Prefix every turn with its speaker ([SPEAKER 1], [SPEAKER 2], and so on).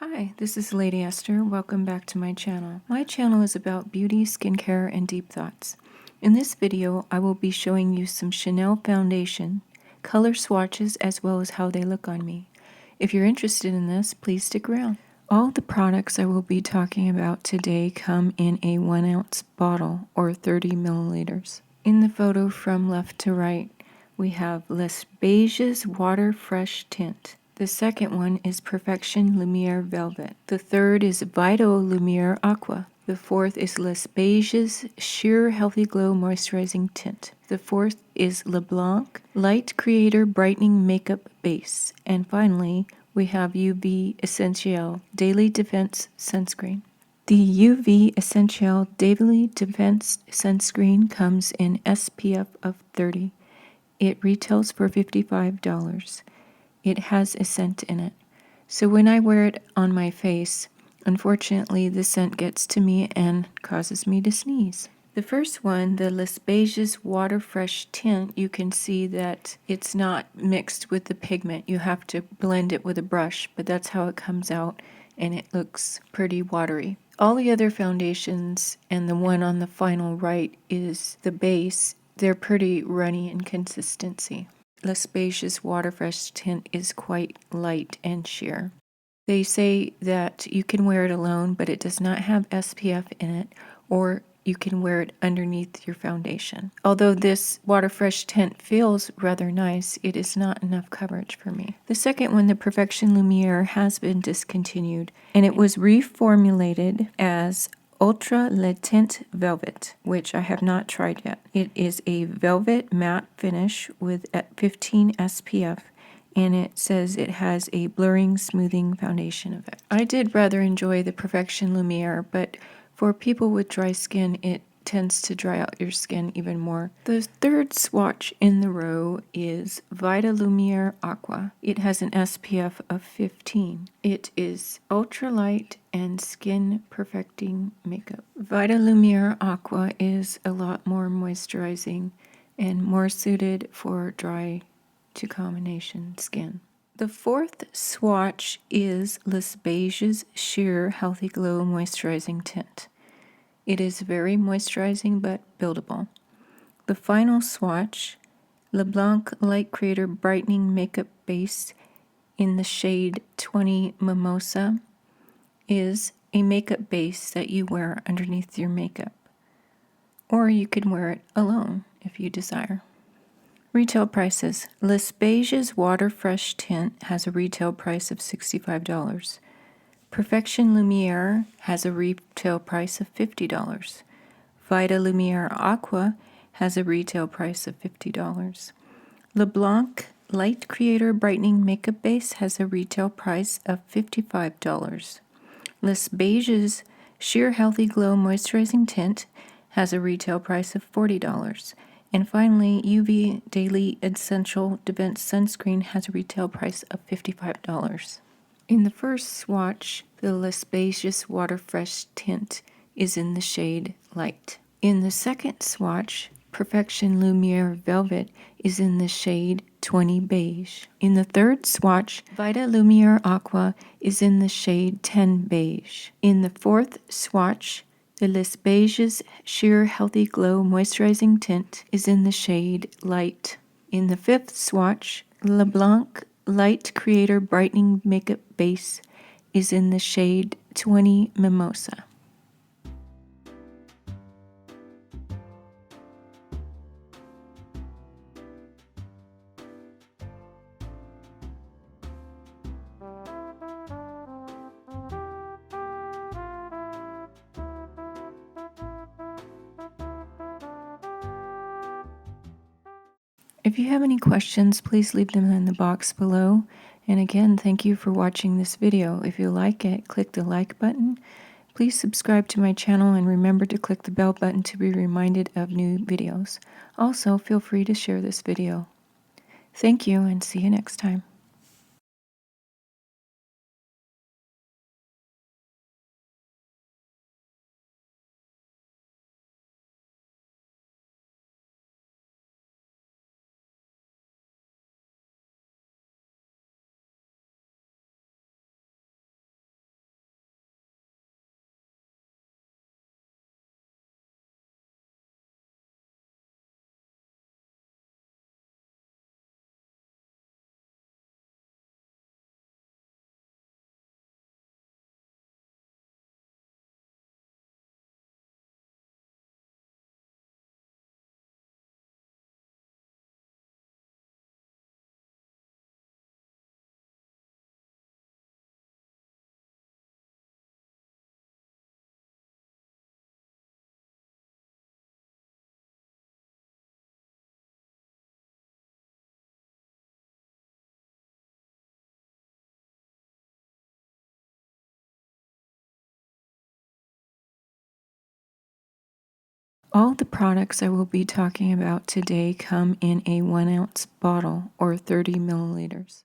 [SPEAKER 1] Hi, this is Ladyesther. Welcome back to my channel. My channel is about beauty, skincare, and deep thoughts. In this video, I will be showing you some Chanel foundation, color swatches, as well as how they look on me. If you're interested in this, please stick around. All the products I will be talking about today come in a 1 ounce bottle or 30 milliliters. In the photo from left to right, we have Les Beiges Water Fresh Tint. The second one is Perfection Lumière Velvet. The third is Vitalumiere Aqua. The fourth is Les Beiges Sheer Healthy Glow Moisturizing Tint. The fourth is Blanc Light Creator Brightening Makeup Base. And finally, we have UV Essentiel Daily Defense Sunscreen. The UV Essentiel Daily Defense Sunscreen comes in SPF of 30. It retails for $55. It has a scent in it. So when I wear it on my face, unfortunately the scent gets to me and causes me to sneeze. The first one, the Les Beiges Water Fresh Tint, you can see that it's not mixed with the pigment. You have to blend it with a brush, but that's how it comes out, and it looks pretty watery. All the other foundations, and the one on the final right is the base, they're pretty runny in consistency. Les Beiges Water Fresh Tint is quite light and sheer. They say that you can wear it alone, but it does not have SPF in it, or you can wear it underneath your foundation. Although this Water Fresh Tint feels rather nice, it is not enough coverage for me. The second one, the Perfection Lumière, has been discontinued, and it was reformulated as Ultra Le Tint Velvet, which I have not tried yet. It is a velvet matte finish with 15 SPF, and it says it has a blurring, smoothing foundation effect. I did rather enjoy the Perfection Lumière, but for people with dry skin, it tends to dry out your skin even more. The third swatch in the row is Vitalumiere Aqua. It has an SPF of 15. It is ultralight and skin perfecting makeup. Vitalumiere Aqua is a lot more moisturizing and more suited for dry to combination skin. The fourth swatch is Les Beiges Sheer Healthy Glow Moisturizing Tint. It is very moisturizing but buildable. The final swatch, Blanc Light Creator Brightening Makeup Base in the shade 20 Mimosa, is a makeup base that you wear underneath your makeup. Or you can wear it alone if you desire. Retail prices. Les Beiges Water Fresh Tint has a retail price of $65. Perfection Lumière has a retail price of $50. Vitalumiere Aqua has a retail price of $50. Blanc Light Creator Brightening Makeup Base has a retail price of $55. Les Beiges Sheer Healthy Glow Moisturizing Tint has a retail price of $40. And finally, UV Daily Essential Defense Sunscreen has a retail price of $55. In the first swatch, the Les Beiges Water Fresh Tint is in the shade Light. In the second swatch, Perfection Lumière Velvet is in the shade 20 Beige. In the third swatch, Vitalumiere Aqua is in the shade 10 Beige. In the fourth swatch, the Les Beiges Sheer Healthy Glow Moisturizing Tint is in the shade Light. In the fifth swatch, Blanc Light Creator Brightening Makeup Base is in the shade 20 Mimosa. If you have any questions, please leave them in the box below. And again, thank you for watching this video. If you like it, click the like button. Please subscribe to my channel and remember to click the bell button to be reminded of new videos. Also, feel free to share this video. Thank you and see you next time. All the products I will be talking about today come in a 1 ounce bottle or 30 milliliters.